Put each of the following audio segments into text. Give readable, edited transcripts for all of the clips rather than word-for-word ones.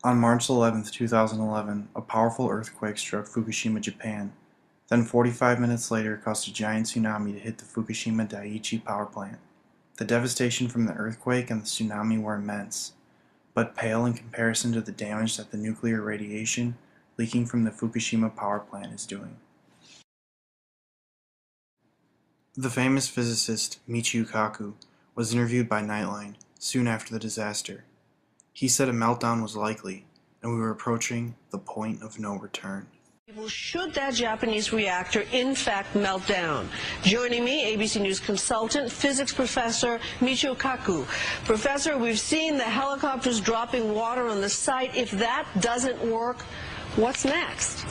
On March 11, 2011, a powerful earthquake struck Fukushima, Japan. Then 45 minutes later caused a giant tsunami to hit the Fukushima Daiichi power plant. The devastation from the earthquake and the tsunami were immense, but pale in comparison to the damage that the nuclear radiation leaking from the Fukushima power plant is doing. The famous physicist Michio Kaku was interviewed by Nightline soon after the disaster. He said a meltdown was likely, and we were approaching the point of no return. Should that Japanese reactor in fact melt down? Joining me, ABC News consultant, physics professor Michio Kaku. Professor, we've seen the helicopters dropping water on the site. If that doesn't work, what's next?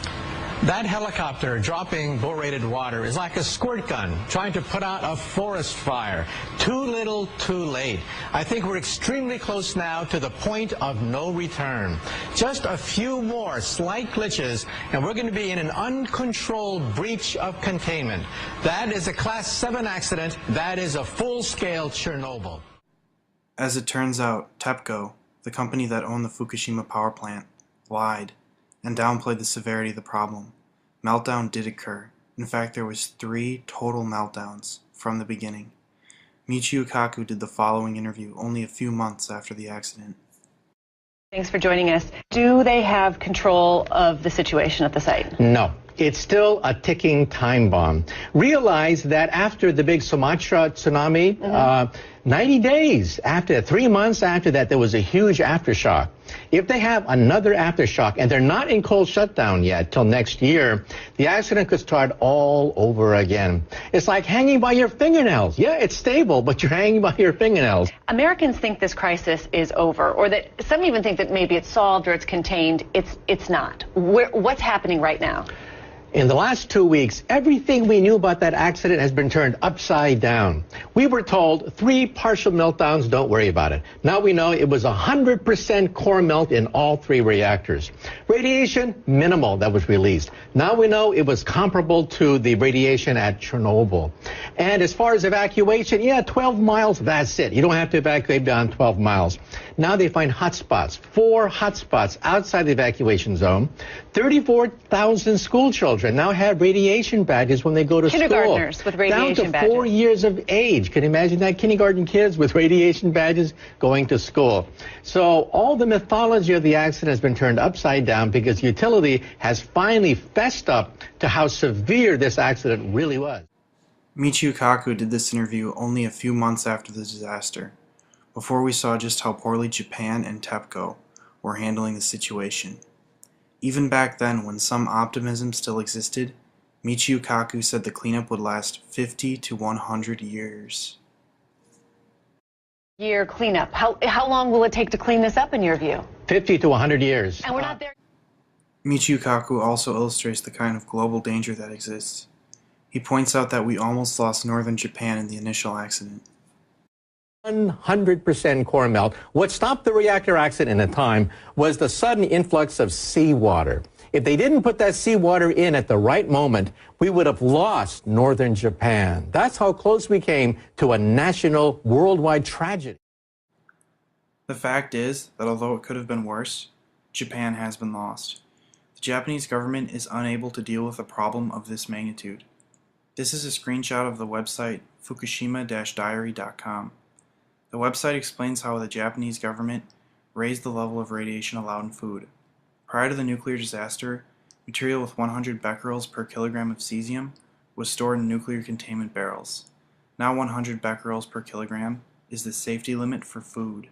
That helicopter dropping borated water is like a squirt gun trying to put out a forest fire. Too little, too late. I think we're extremely close now to the point of no return. Just a few more slight glitches, and we're going to be in an uncontrolled breach of containment. That is a Class 7 accident. That is a full-scale Chernobyl. As it turns out, TEPCO, the company that owned the Fukushima power plant, lied and downplayed the severity of the problem. Meltdown did occur. In fact, there was 3 total meltdowns from the beginning. Michio Kaku did the following interview only a few months after the accident. Thanks for joining us. Do they have control of the situation at the site? No. It's still a ticking time bomb. Realize that after the big Sumatra tsunami, 90 days after, 3 months after that, there was a huge aftershock. If they have another aftershock, and they're not in cold shutdown yet till next year, the accident could start all over again. It's like hanging by your fingernails. Yeah, it's stable, but you're hanging by your fingernails. Americans think this crisis is over, or that some even think that maybe it's solved or it's contained. It's not. What's happening right now? In the last 2 weeks, everything we knew about that accident has been turned upside down. We were told 3 partial meltdowns, don't worry about it. Now we know it was 100% core melt in all 3 reactors. Radiation, minimal that was released. Now we know it was comparable to the radiation at Chernobyl. And as far as evacuation, yeah, 12 miles, that's it. You don't have to evacuate beyond 12 miles. Now they find hotspots, 4 hotspots outside the evacuation zone. 34,000 school children now have radiation badges when they go to school. Kindergartners with radiation badges. Down to 4 years of age. Can you imagine that? Kindergarten kids with radiation badges going to school. So all the mythology of the accident has been turned upside down because utility has finally fessed up to how severe this accident really was. Michio Kaku did this interview only a few months after the disaster, before we saw just how poorly Japan and TEPCO were handling the situation. Even back then, when some optimism still existed, Michio Kaku said the cleanup would last 50 to 100 years. Year cleanup. How long will it take to clean this up in your view? 50 to 100 years. And we're not there. Michio Kaku also illustrates the kind of global danger that exists. He points out that we almost lost northern Japan in the initial accident. 100% core melt. What stopped the reactor accident at the time was the sudden influx of seawater. If they didn't put that seawater in at the right moment, we would have lost northern Japan. That's how close we came to a national, worldwide tragedy. The fact is that although it could have been worse, Japan has been lost. The Japanese government is unable to deal with a problem of this magnitude. This is a screenshot of the website fukushima-diary.com. The website explains how the Japanese government raised the level of radiation allowed in food. Prior to the nuclear disaster, material with 100 becquerels per kilogram of cesium was stored in nuclear containment barrels. Now 100 becquerels per kilogram is the safety limit for food.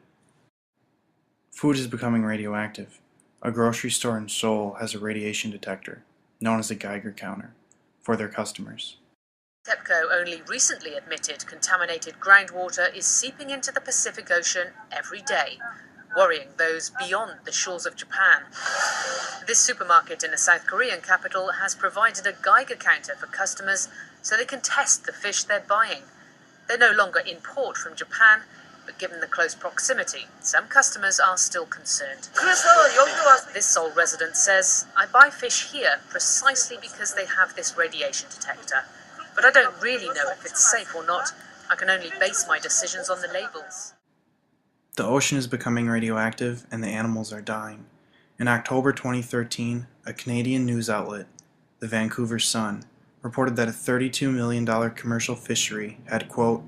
Food is becoming radioactive. A grocery store in Seoul has a radiation detector, known as a Geiger counter, for their customers. TEPCO only recently admitted contaminated groundwater is seeping into the Pacific Ocean every day, worrying those beyond the shores of Japan. This supermarket in the South Korean capital has provided a Geiger counter for customers so they can test the fish they're buying. They no longer import from Japan, but given the close proximity, some customers are still concerned. This Seoul resident says, "I buy fish here precisely because they have this radiation detector. But I don't really know if it's safe or not. I can only base my decisions on the labels." The ocean is becoming radioactive and the animals are dying. In October 2013, a Canadian news outlet, the Vancouver Sun, reported that a $32 million commercial fishery had, quote,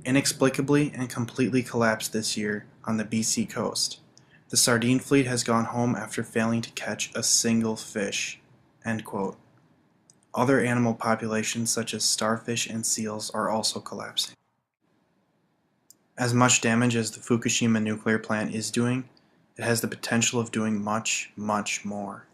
inexplicably and completely collapsed this year on the BC coast. The sardine fleet has gone home after failing to catch a single fish, end quote. Other animal populations such as starfish and seals are also collapsing. As much damage as the Fukushima nuclear plant is doing, it has the potential of doing much, much more.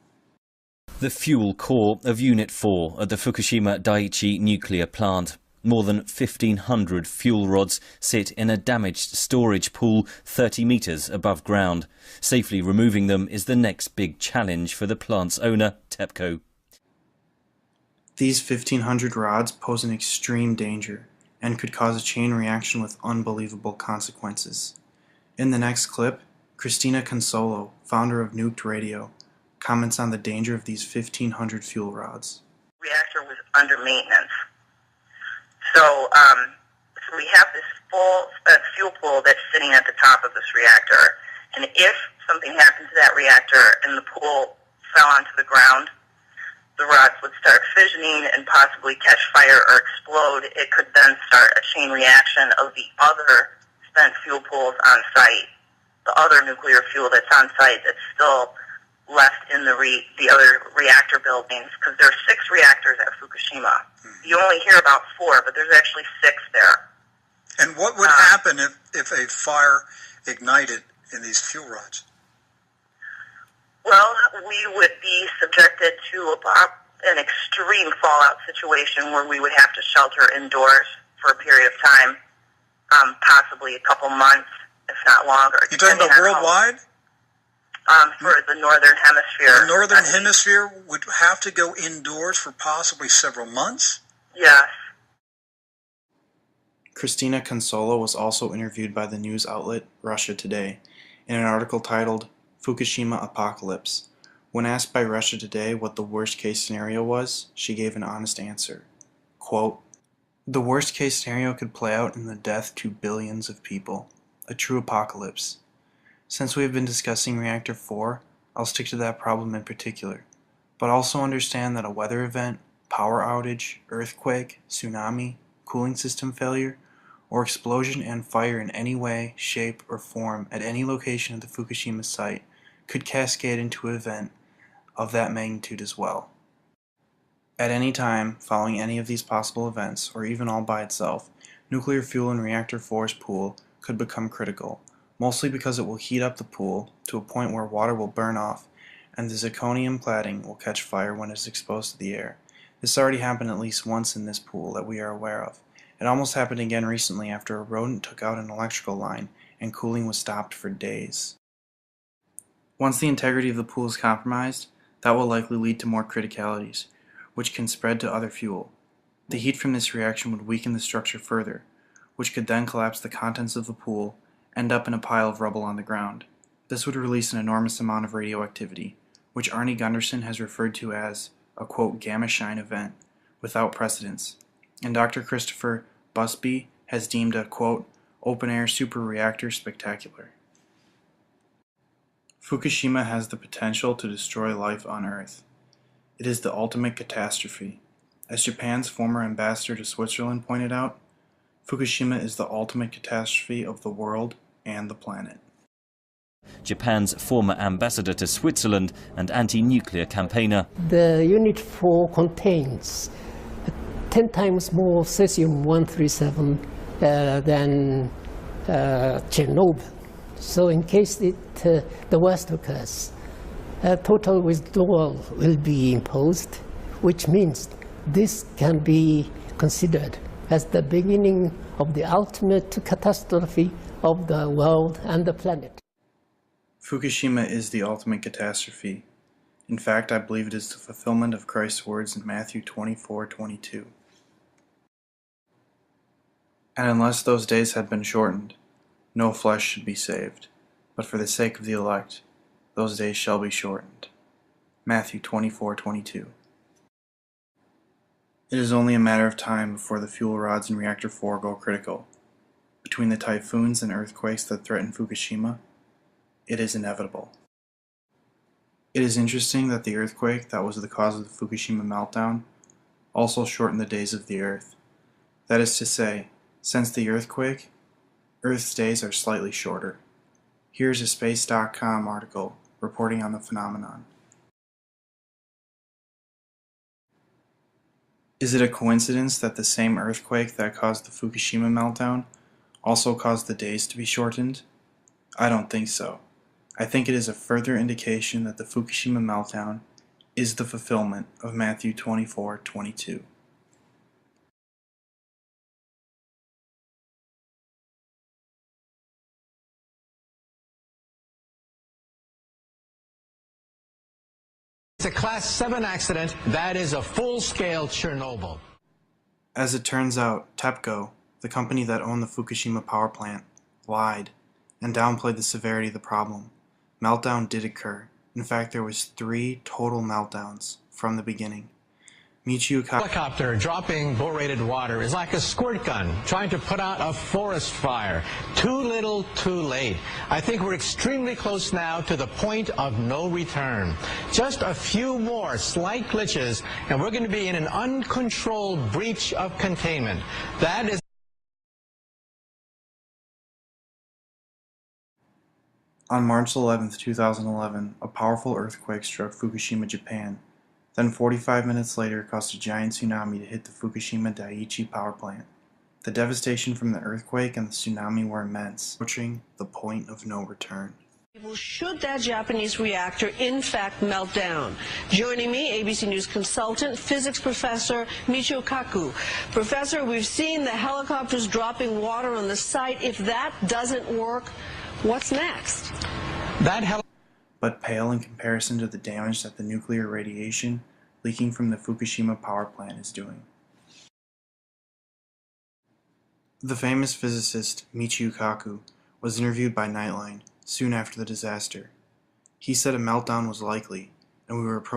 The fuel core of Unit 4 at the Fukushima Daiichi nuclear plant. More than 1,500 fuel rods sit in a damaged storage pool 30 metres above ground. Safely removing them is the next big challenge for the plant's owner, TEPCO. These 1,500 rods pose an extreme danger and could cause a chain reaction with unbelievable consequences. In the next clip, Christina Consolo, founder of Nuked Radio, comments on the danger of these 1,500 fuel rods. The reactor was under maintenance. So we have this full fuel pool that's sitting at the top of this reactor. And if something happened to that reactor and the pool fell onto the ground, the rods would start fissioning and possibly catch fire or explode. It could then start a chain reaction of the other spent fuel pools on site, the other nuclear fuel that's on site that's still left in the other reactor buildings, because there are 6 reactors at Fukushima. You only hear about 4, but there's actually 6 there. And what would happen if a fire ignited in these fuel rods? Well, we would be subjected to an extreme fallout situation where we would have to shelter indoors for a period of time, possibly a couple months, if not longer. You're talking about worldwide? For the Northern Hemisphere. The Northern Hemisphere would have to go indoors for possibly several months? Yes. Christina Consolo was also interviewed by the news outlet Russia Today in an article titled Fukushima Apocalypse. When asked by Russia Today what the worst-case scenario was, she gave an honest answer. Quote, "The worst-case scenario could play out in the death to billions of people. A true apocalypse. Since we have been discussing Reactor 4, I'll stick to that problem in particular, but also understand that a weather event, power outage, earthquake, tsunami, cooling system failure, or explosion and fire in any way, shape, or form at any location at the Fukushima site could cascade into an event of that magnitude as well. At any time following any of these possible events, or even all by itself, nuclear fuel in Reactor 4's pool could become critical, mostly because it will heat up the pool to a point where water will burn off and the zirconium cladding will catch fire when it is exposed to the air. This already happened at least once in this pool that we are aware of. It almost happened again recently after a rodent took out an electrical line and cooling was stopped for days. Once the integrity of the pool is compromised, that will likely lead to more criticalities, which can spread to other fuel. The heat from this reaction would weaken the structure further, which could then collapse the contents of the pool, end up in a pile of rubble on the ground. This would release an enormous amount of radioactivity, which Arnie Gunderson has referred to as a, quote, gamma shine event, without precedence, and Dr. Christopher Busby has deemed a, quote, open-air superreactor spectacular. Fukushima has the potential to destroy life on Earth. It is the ultimate catastrophe. As Japan's former ambassador to Switzerland pointed out, Fukushima is the ultimate catastrophe of the world and the planet. Japan's former ambassador to Switzerland and anti-nuclear campaigner. The Unit 4 contains 10 times more cesium-137 than Chernobyl. So in case the worst occurs, a total withdrawal will be imposed, which means this can be considered as the beginning of the ultimate catastrophe of the world and the planet. Fukushima is the ultimate catastrophe. In fact, I believe it is the fulfillment of Christ's words in Matthew 24:22. And unless those days had been shortened, no flesh should be saved, but for the sake of the elect, those days shall be shortened. Matthew 24:22. It is only a matter of time before the fuel rods in Reactor 4 go critical. Between the typhoons and earthquakes that threaten Fukushima, it is inevitable. It is interesting that the earthquake that was the cause of the Fukushima meltdown also shortened the days of the Earth. That is to say, since the earthquake, Earth's days are slightly shorter. Here's a Space.com article reporting on the phenomenon. Is it a coincidence that the same earthquake that caused the Fukushima meltdown also caused the days to be shortened? I don't think so. I think it is a further indication that the Fukushima meltdown is the fulfillment of Matthew 24:22. It's a Class 7 accident. That is a full-scale Chernobyl. As it turns out, TEPCO, the company that owned the Fukushima power plant, lied and downplayed the severity of the problem. Meltdown did occur. In fact, there was 3 total meltdowns from the beginning. Helicopter dropping borated water is like a squirt gun trying to put out a forest fire. Too little, too late. I think we're extremely close now to the point of no return. Just a few more slight glitches, and we're going to be in an uncontrolled breach of containment. That is. On March 11, 2011, a powerful earthquake struck Fukushima, Japan. Then 45 minutes later caused a giant tsunami to hit the Fukushima Daiichi power plant. The devastation from the earthquake and the tsunami were immense, approaching the point of no return. Should that Japanese reactor in fact melt down? Joining me, ABC News consultant, physics professor Michio Kaku. Professor, we've seen the helicopters dropping water on the site. If that doesn't work, what's next? But pale in comparison to the damage that the nuclear radiation leaking from the Fukushima power plant is doing. The famous physicist Michio Kaku was interviewed by Nightline soon after the disaster. He said a meltdown was likely, and we were approaching